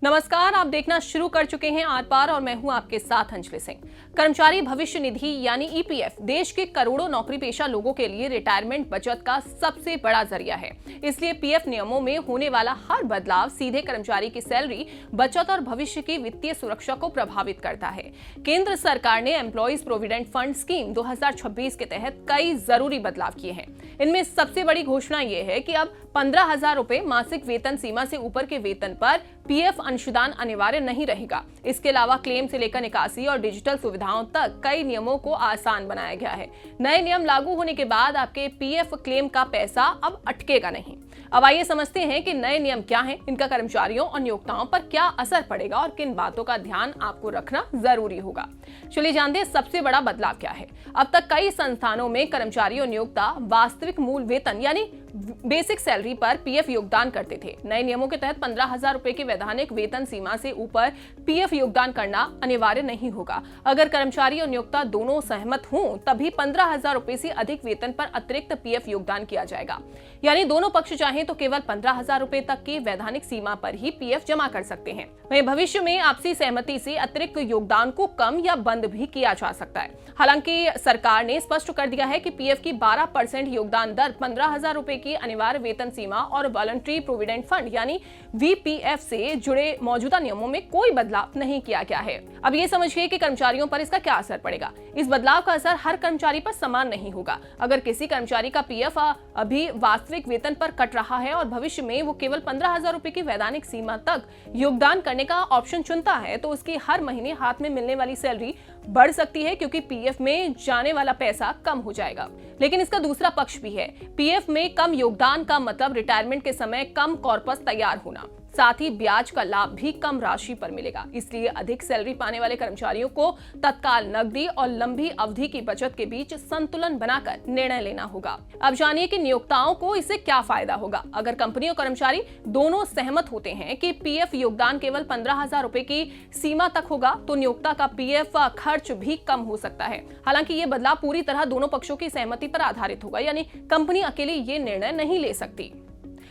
नमस्कार, आप देखना शुरू कर चुके हैं आर पार और मैं हूं आपके साथ अंजलि सिंह। कर्मचारी भविष्य निधि यानी ईपीएफ देश के करोड़ों नौकरी पेशा लोगों के लिए रिटायरमेंट बचत का सबसे बड़ा जरिया है। इसलिए पीएफ नियमों में होने वाला हर बदलाव सीधे कर्मचारी की सैलरी, बचत और भविष्य की वित्तीय सुरक्षा को प्रभावित करता है। केंद्र सरकार ने एम्प्लॉइज प्रोविडेंट फंड स्कीम 2026 के तहत कई जरूरी बदलाव किए हैं। इनमें सबसे बड़ी घोषणा यह है कि अब 15,000 रुपए मासिक वेतन सीमा से ऊपर के वेतन पर पीएफ अंशदान अनिवार्य नहीं रहेगा। इसके अलावा क्लेम से लेकर निकासी और डिजिटल सुविधाओं तक कई नियमों को आसान बनाया गया है। नए नियम लागू होने के बाद आपके पीएफ क्लेम का पैसा अब अटकेगा नहीं। अब आइए समझते हैं कि नए नियम क्या हैं, इनका कर्मचारियों और नियोक्ताओं पर क्या असर पड़ेगा और किन बातों का ध्यान आपको रखना जरूरी होगा। चलिए जानते हैं सबसे बड़ा बदलाव क्या है। अब तक कई संस्थानों में कर्मचारी और नियोक्ता वास्तविक मूल वेतन यानी बेसिक सैलरी पर पीएफ योगदान करते थे। नए नियमों के तहत 15,000 रुपए की वैधानिक वेतन सीमा से ऊपर पीएफ योगदान करना अनिवार्य नहीं होगा। अगर कर्मचारी और नियोक्ता दोनों सहमत हों तभी 15,000 रुपए से अधिक वेतन पर अतिरिक्त पीएफ योगदान किया जाएगा। यानी दोनों पक्ष चाहें तो केवल 15,000 रुपए तक की वैधानिक सीमा पर ही पीएफ जमा कर सकते हैं। वहीं भविष्य में आपसी सहमति से अतिरिक्त योगदान को कम या बंद भी किया जा सकता है। हालांकि सरकार ने स्पष्ट कर दिया है कि पीएफ की 12% योगदान दर 15,000 रुपए की अनिवार्य वेतन सीमा और वॉलंटरी प्रोविडेंट फंड यानी वीपीएफ से जुड़े मौजूदा नियमों में कोई बदलाव नहीं किया गया है। अब ये समझिए कि कर्मचारियों पर इसका क्या असर पड़ेगा। इस बदलाव का असर हर कर्मचारी पर समान नहीं होगा। अगर किसी कर्मचारी का पीएफ अभी वास्तविक वेतन पर कट रहा है और भविष्य में वो केवल 15,000 रुपए की वैधानिक सीमा तक योगदान करने का ऑप्शन चुनता है तो उसकी हर महीने हाथ में मिलने वाली सैलरी बढ़ सकती है, क्योंकि पीएफ में जाने वाला पैसा कम हो जाएगा। लेकिन इसका दूसरा पक्ष भी है। पीएफ में कम योगदान का मतलब रिटायरमेंट के समय कम कॉर्पस तैयार होना, साथ ही ब्याज का लाभ भी कम राशि पर मिलेगा। इसलिए अधिक सैलरी पाने वाले कर्मचारियों को तत्काल नकदी और लंबी अवधि की बचत के बीच संतुलन बनाकर निर्णय लेना होगा। अब जानिए कि नियोक्ताओं को इससे क्या फायदा होगा। अगर कंपनी और कर्मचारी दोनों सहमत होते हैं कि पीएफ योगदान केवल 15,000 रुपए की सीमा तक होगा तो नियोक्ता का पीएफ खर्च भी कम हो सकता है। हालांकि ये बदलाव पूरी तरह दोनों पक्षों की सहमति पर आधारित होगा, यानी कंपनी अकेली ये निर्णय नहीं ले सकती।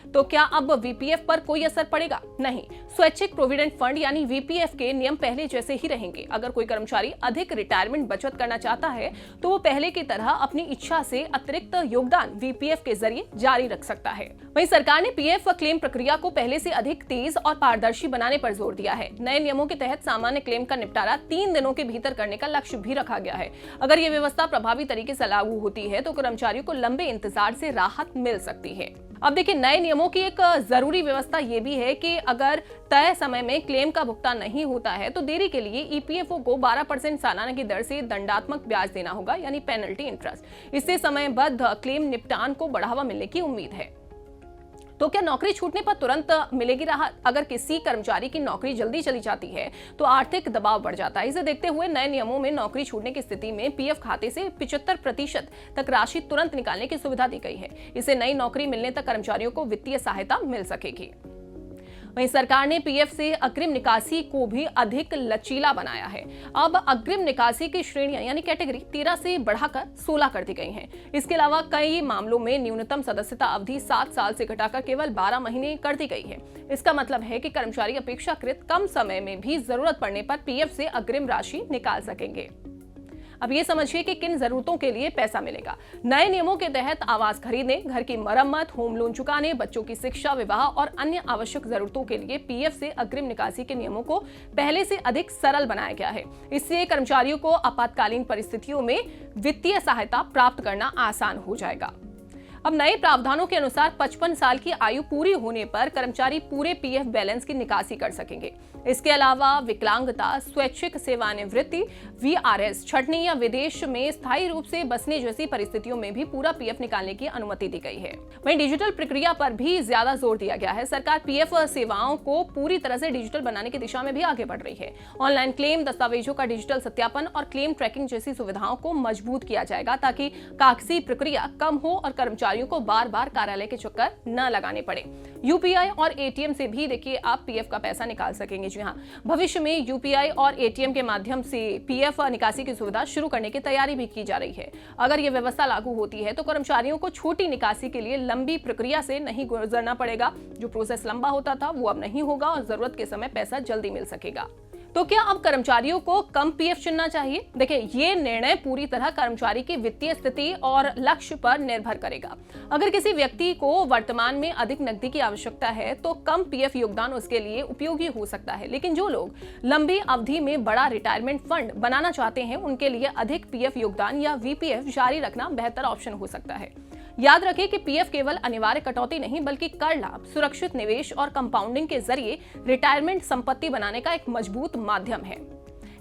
तो क्या अब वीपीएफ पर कोई असर पड़ेगा? नहीं। स्वैच्छिक प्रोविडेंट फंड यानी वीपीएफ के नियम पहले जैसे ही रहेंगे। अगर कोई कर्मचारी अधिक रिटायरमेंट बचत करना चाहता है तो वो पहले की तरह अपनी इच्छा से अतिरिक्त योगदान वीपीएफ के जरिए जारी रख सकता है। वहीं सरकार ने पीएफ क्लेम प्रक्रिया को पहले से अधिक तेज और पारदर्शी बनाने पर जोर दिया है। नए नियमों के तहत सामान्य क्लेम का निपटारा 3 दिनों के भीतर करने का लक्ष्य भी रखा गया है। अगर ये व्यवस्था प्रभावी तरीके से लागू होती है तो कर्मचारियों को लंबे इंतजार से राहत मिल सकती है। अब देखिए, नए नियमों की एक जरूरी व्यवस्था यह भी है कि अगर तय समय में क्लेम का भुगतान नहीं होता है तो देरी के लिए ईपीएफओ को 12% सालाना की दर से दंडात्मक ब्याज देना होगा, यानी पेनल्टी इंटरेस्ट। इससे समयबद्ध क्लेम निपटान को बढ़ावा मिलने की उम्मीद है। तो क्या नौकरी छूटने पर तुरंत मिलेगी राहत? अगर किसी कर्मचारी की नौकरी जल्दी चली जाती है तो आर्थिक दबाव बढ़ जाता है। इसे देखते हुए नए नियमों में नौकरी छूटने की स्थिति में पीएफ खाते से 75% तक राशि तुरंत निकालने की सुविधा दी गई है। इससे नई नौकरी मिलने तक कर्मचारियों को वित्तीय सहायता मिल सकेगी। वहीं सरकार ने पीएफ से अग्रिम निकासी को भी अधिक लचीला बनाया है। अब अग्रिम निकासी की श्रेणियां यानी कैटेगरी 13 से बढ़ाकर 16 कर दी गई हैं। इसके अलावा कई मामलों में न्यूनतम सदस्यता अवधि 7 साल से घटाकर केवल 12 महीने कर दी गई है। इसका मतलब है कि कर्मचारी अपेक्षाकृत कम समय में भी जरूरत पड़ने पर पीएफ से अग्रिम राशि निकाल सकेंगे। अब ये समझिए कि किन जरूरतों के लिए पैसा मिलेगा। नए नियमों के तहत आवास खरीदने, घर की मरम्मत, होम लोन चुकाने, बच्चों की शिक्षा, विवाह और अन्य आवश्यक जरूरतों के लिए पीएफ से अग्रिम निकासी के नियमों को पहले से अधिक सरल बनाया गया है। इससे कर्मचारियों को आपातकालीन परिस्थितियों में वित्तीय सहायता प्राप्त करना आसान हो जाएगा। अब नए प्रावधानों के अनुसार 55 साल की आयु पूरी होने पर कर्मचारी पूरे पीएफ बैलेंस की निकासी कर सकेंगे। इसके अलावा विकलांगता, स्वैच्छिक सेवानिवृत्ति, वीआरएस, छंटनी या विदेश में स्थायी रूप से बसने जैसी परिस्थितियों में भी पूरा पीएफ निकालने की अनुमति दी गई है। वहीं डिजिटल प्रक्रिया पर भी ज्यादा जोर दिया गया है। सरकार पीएफ सेवाओं को पूरी तरह से डिजिटल बनाने की दिशा में भी आगे बढ़ रही है। ऑनलाइन क्लेम, दस्तावेजों का डिजिटल सत्यापन और क्लेम ट्रैकिंग जैसी सुविधाओं को मजबूत किया जाएगा ताकि कागजी प्रक्रिया कम हो और कर्मचारी कर्मचारियों को बार बार कार्यालय के चक्कर न लगाने पड़े। यूपीआई और एटीएम से भी देखिए आप पीएफ का पैसा निकाल सकेंगे। जी हाँ, भविष्य में यूपीआई और एटीएम के माध्यम से पीएफ निकासी की सुविधा शुरू करने की तैयारी भी की जा रही है। अगर ये व्यवस्था लागू होती है तो कर्मचारियों को छोटी निकासी के लिए लंबी प्रक्रिया से नहीं गुजरना पड़ेगा। जो प्रोसेस लंबा होता था वो अब नहीं होगा और जरूरत के समय पैसा जल्दी मिल सकेगा। तो क्या अब कर्मचारियों को कम पीएफ चुनना चाहिए? देखिए, ये निर्णय पूरी तरह कर्मचारी की वित्तीय स्थिति और लक्ष्य पर निर्भर करेगा। अगर किसी व्यक्ति को वर्तमान में अधिक नकदी की आवश्यकता है तो कम पीएफ योगदान उसके लिए उपयोगी हो सकता है, लेकिन जो लोग लंबी अवधि में बड़ा रिटायरमेंट फंड बनाना चाहते हैं उनके लिए अधिक पीएफ योगदान या वीपीएफ जारी रखना बेहतर ऑप्शन हो सकता है। याद रखें कि पीएफ केवल अनिवार्य कटौती नहीं बल्कि कर लाभ, सुरक्षित निवेश और कंपाउंडिंग के जरिए रिटायरमेंट संपत्ति बनाने का एक मजबूत माध्यम है।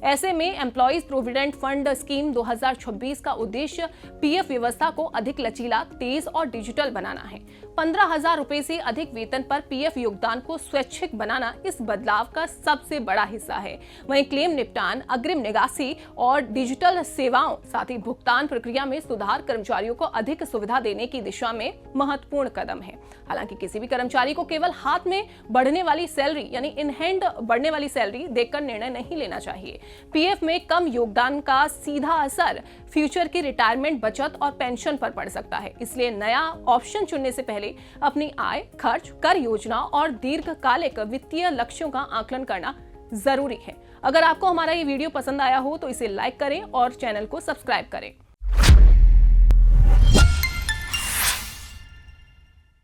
ऐसे में एम्प्लॉइज प्रोविडेंट फंड स्कीम 2026 का उद्देश्य पीएफ व्यवस्था को अधिक लचीला, तेज और डिजिटल बनाना है। 15,000 रुपए से अधिक वेतन पर पीएफ योगदान को स्वैच्छिक बनाना इस बदलाव का सबसे बड़ा हिस्सा है। वहीं क्लेम निपटान, अग्रिम निकासी और डिजिटल सेवाओं, साथ ही भुगतान प्रक्रिया में सुधार कर्मचारियों को अधिक सुविधा देने की दिशा में महत्वपूर्ण कदम है। हालांकि किसी भी कर्मचारी को केवल हाथ में बढ़ने वाली सैलरी यानी इन हैंड बढ़ने वाली सैलरी देखकर निर्णय नहीं लेना चाहिए। पीएफ में कम योगदान का सीधा असर फ्यूचर की रिटायरमेंट बचत और पेंशन पर पड़ सकता है। इसलिए नया ऑप्शन चुनने से पहले अपनी आय, खर्च, कर योजना और दीर्घकालिक वित्तीय लक्ष्यों का आकलन करना जरूरी है। अगर आपको हमारा ये वीडियो पसंद आया हो तो इसे लाइक करें और चैनल को सब्सक्राइब करें।